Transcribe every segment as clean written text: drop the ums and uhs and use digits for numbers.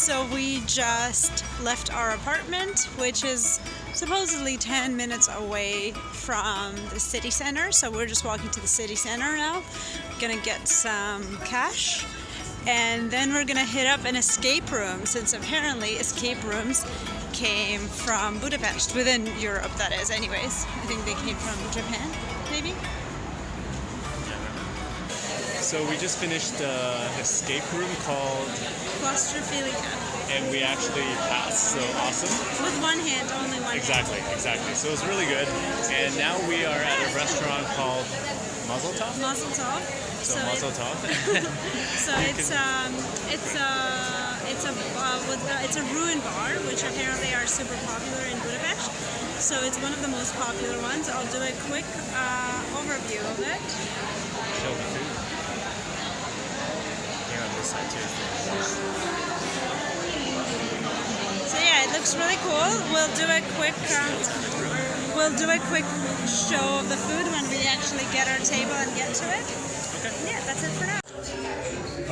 So we just left our apartment, which is supposedly 10 minutes away from the city center. So we're just walking to the city center now. Gonna get some cash. And then we're gonna hit up an escape room, since apparently escape rooms came from Budapest, within Europe that is anyways. I think they came from Japan, maybe? So we just finished an escape room called Claustrophilia. And we actually passed, so awesome. With one hand, only one Exactly. So it was really good. And now we are at a restaurant called Mazel Tov? Mazel Tov. So Mazel Tov. So it's a ruin bar, which apparently are super popular in Budapest. So it's one of the most popular ones. I'll do a quick overview of it. Show the food. Here on this side too. So yeah, it looks really cool. We'll do a quick show of the food when we actually get our table and get to it. Okay. Yeah, that's it for now.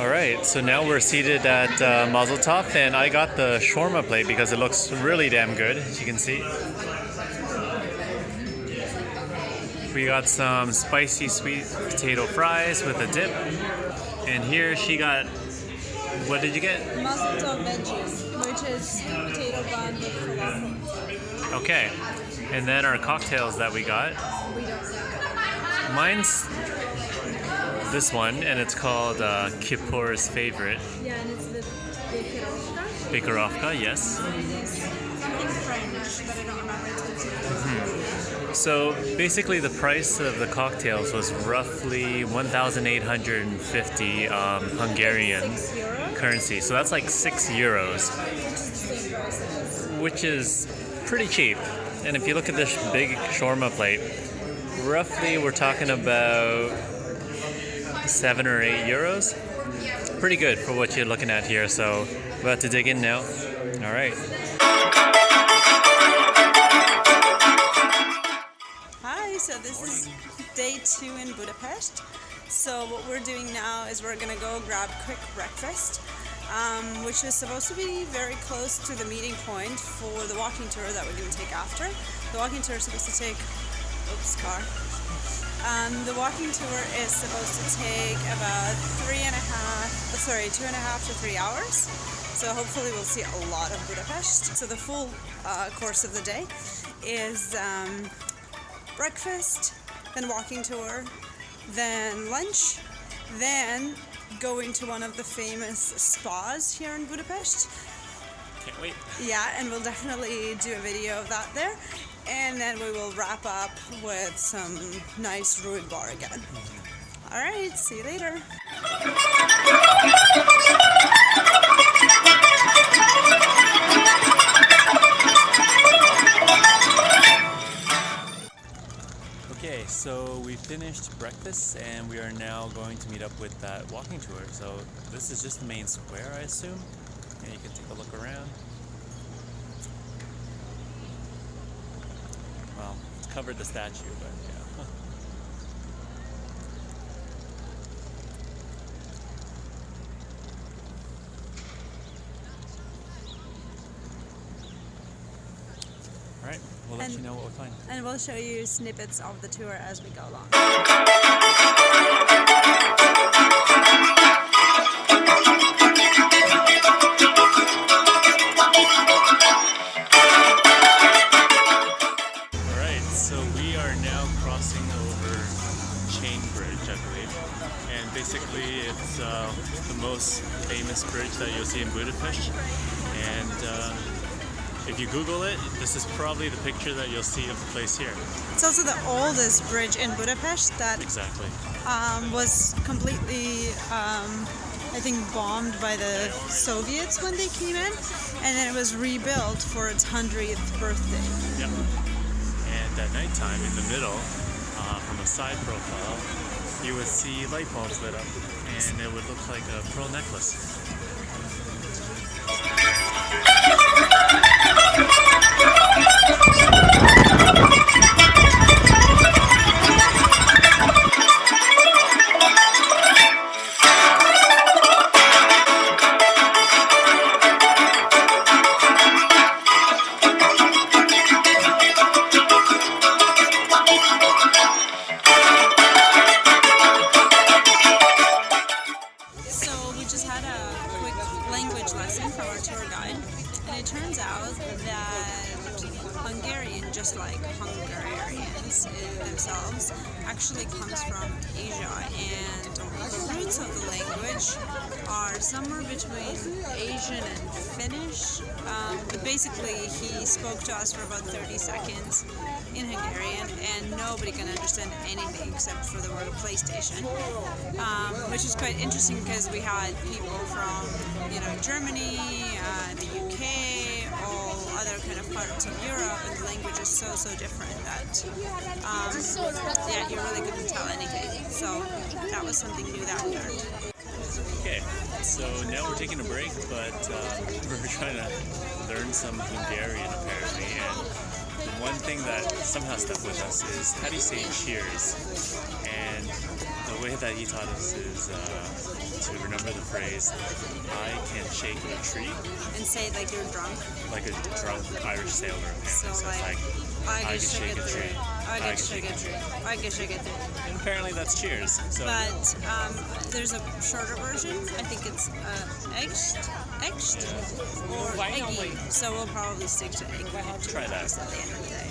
Alright, so now we're seated at Mazel Tov, and I got the shawarma plate because it looks really damn good, as you can see. We got some spicy sweet potato fries with a dip. And here she got, what did you get? Mazel Tov veggies, which is sweet potato bun with falafel. Okay, and then our cocktails that we got. We don't know. Mine's this one, and it's called Kippur's Favorite. Yeah, and it's the Bikarovka. Bikarovka, yes. Something French, but I don't remember. So basically the price of the cocktails was roughly 1,850 Hungarian currency. So that's like 6 euros, which is pretty cheap. And if you look at this big shawarma plate, roughly we're talking about 7 or 8 euros. Pretty good for what you're looking at here. So about to dig in now. All right. So this is day 2 in Budapest. So what we're doing now is we're gonna go grab quick breakfast, which is supposed to be very close to the meeting point for the walking tour that we're gonna take after. The walking tour is supposed to take, the walking tour is supposed to take about 2.5 to 3 hours. So hopefully we'll see a lot of Budapest. So the full course of the day is breakfast, then walking tour, then lunch, then going to one of the famous spas here in Budapest. Can't wait. Yeah, and we'll definitely do a video of that there. And then we will wrap up with some nice ruin bar again. All right, see you later. Okay, so we finished breakfast and we are now going to meet up with that walking tour. So this is just the main square, I assume, and you can take a look around. Well, it's covered the statue, but yeah. Alright, we'll let you know what we find. And we'll show you snippets of the tour as we go along. Alright, so we are now crossing over Chain Bridge, I believe. And basically it's the most famous bridge that you'll see in Budapest. And if you Google it, this is probably the picture that you'll see of the place here. It's also the oldest bridge in Budapest that Exactly. Was completely, I think, bombed by the Soviets when they came in, and then it was rebuilt for its 100th birthday. Yep. And at nighttime, in the middle, from a side profile, you would see light bulbs lit up, and it would look like a pearl necklace. Asia, and the roots of the language are somewhere between Asian and Finnish. But basically, he spoke to us for about 30 seconds in Hungarian, and nobody can understand anything except for the word PlayStation, which is quite interesting because we had people from, Germany, the UK, all other kind of parts of Europe, and the language is so different that you really couldn't tell anything. So that was something new that we learned. Okay, so now we're taking a break, but we're trying to learn some Hungarian apparently, and the one thing that somehow stuck with us is how do you say cheers? And the way that he taught us is to remember the phrase, I can shake a tree. And say it like you're drunk. Like a drunk Irish sailor apparently. So it's like, I can shake a tree. I can shake a tree. I can shake a tree. And apparently that's cheers. So. But there's a shorter version. I think it's echt or eggy. So we'll probably stick to eggy. Try that. At the end of the day.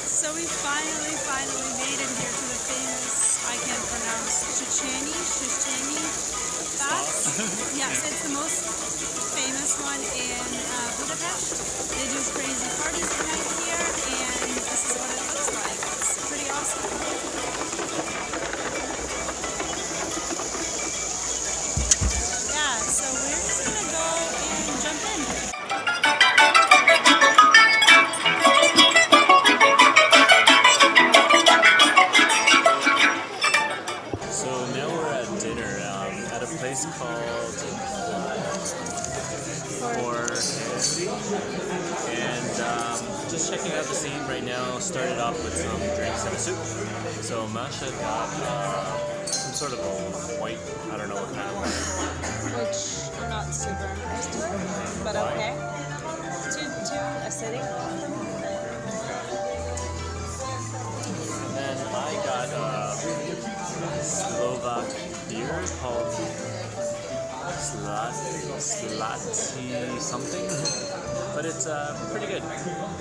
So we finally made it here to the famous, I can't pronounce, Széchenyi Fast. Yes, it's the most famous one in Budapest. They do crazy parties at night here, and this is what it looks like. It's pretty awesome. Yeah, so we're just gonna go and jump in. Place called and just checking out the scene right now. Started off with some drinks and a soup. So Masha got some sort of a white, I don't know what kind of wine. Which I'm not super impressed with, but okay. Too acidic. And then I got Slovak beer called Slati something, but it's pretty good.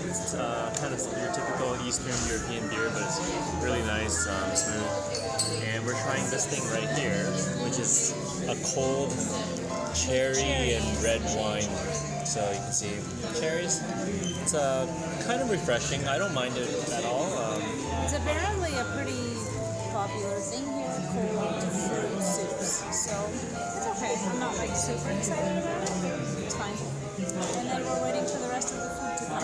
It's kind of your typical Eastern European beer, but it's really nice, smooth. And we're trying this thing right here, which is a cold cherry and red wine. So you can see cherries. It's kind of refreshing. I don't mind it at all. It's apparently a pretty popular thing here, cold fruit soups. So it's okay. I'm not like super excited about it. It's fine. And then we're waiting for the rest of the food to come.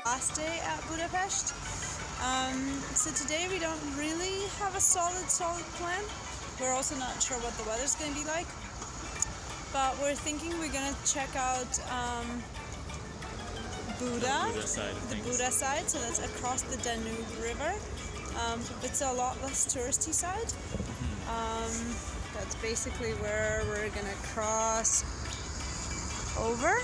Last day at Budapest. So today we don't really have a solid plan. We're also not sure what the weather's going to be like. But we're thinking we're going to check out the Buda side, so that's across the Danube River. It's a lot less touristy side. That's basically where we're going to cross over.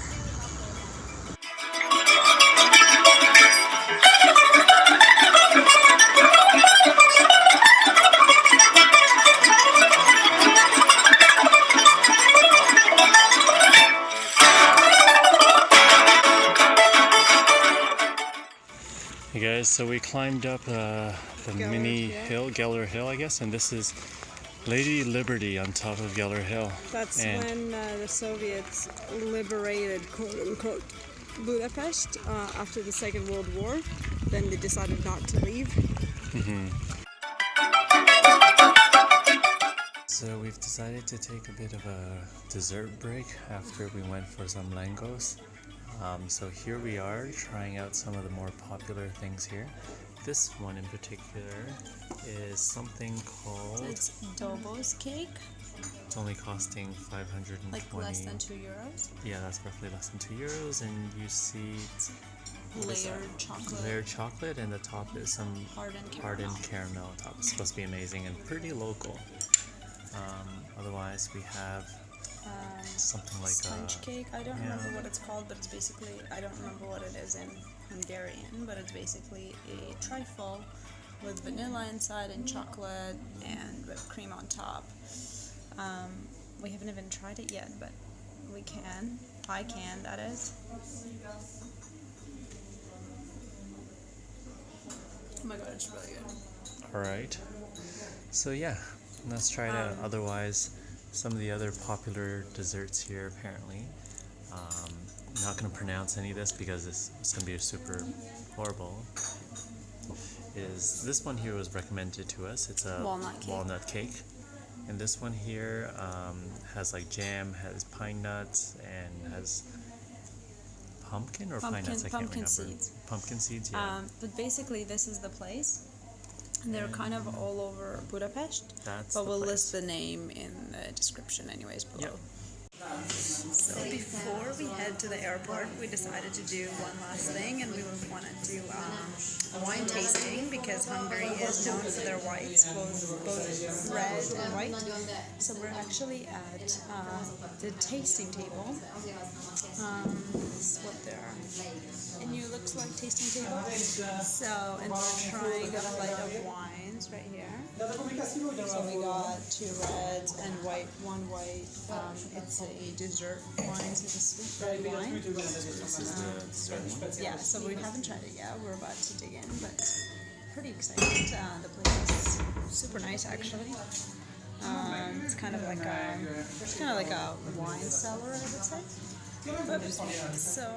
Hey guys, so we climbed up the mini hill, Geller Hill, I guess, and this is Lady Liberty on top of Geller Hill. That's when the Soviets liberated, quote-unquote, Budapest after the Second World War. Then they decided not to leave. So we've decided to take a bit of a dessert break after we went for some langos. So here we are trying out some of the more popular things here. This one in particular is something called... It's Dobos cake. It's only costing 520. Like less than €2. Yeah, that's roughly less than €2. And you see Layered chocolate. layered chocolate, and the top is some hardened caramel top. It's supposed to be amazing and pretty local. Otherwise, we have something like sponge cake. I don't yeah. remember what it's called, but it's basically, I don't remember what it is in Hungarian, but it's basically a trifle with vanilla inside and chocolate and whipped cream on top. We haven't even tried it yet, but we can. I can, that is. Oh my god, it's really good. Alright. So yeah, let's try it out. Otherwise, some of the other popular desserts here apparently. I'm not going to pronounce any of this because it's going to be super horrible. Is this one here was recommended to us. It's a walnut cake. And this one here has like jam, has pine nuts, and has pumpkin or pine nuts? I can't remember. Seeds. Pumpkin seeds, yeah. But basically, this is the place. And they're kind of all over Budapest. But we'll list the name in the description anyways below. Yep. So before we head to the airport, we decided to do one last thing, and we want to do a wine tasting because Hungary is known for their whites, both red and white. So we're actually at the tasting table. This is what they're and you looks like tasting table. So, and we're trying a flight of wines right here. So we got 2 reds and one white. It's a dessert wine, so it's a sweet red wine. Yeah, so we haven't tried it yet. We're about to dig in, but pretty excited. The place is super nice, actually. It's kind of like a wine cellar, I would say. Oops. So.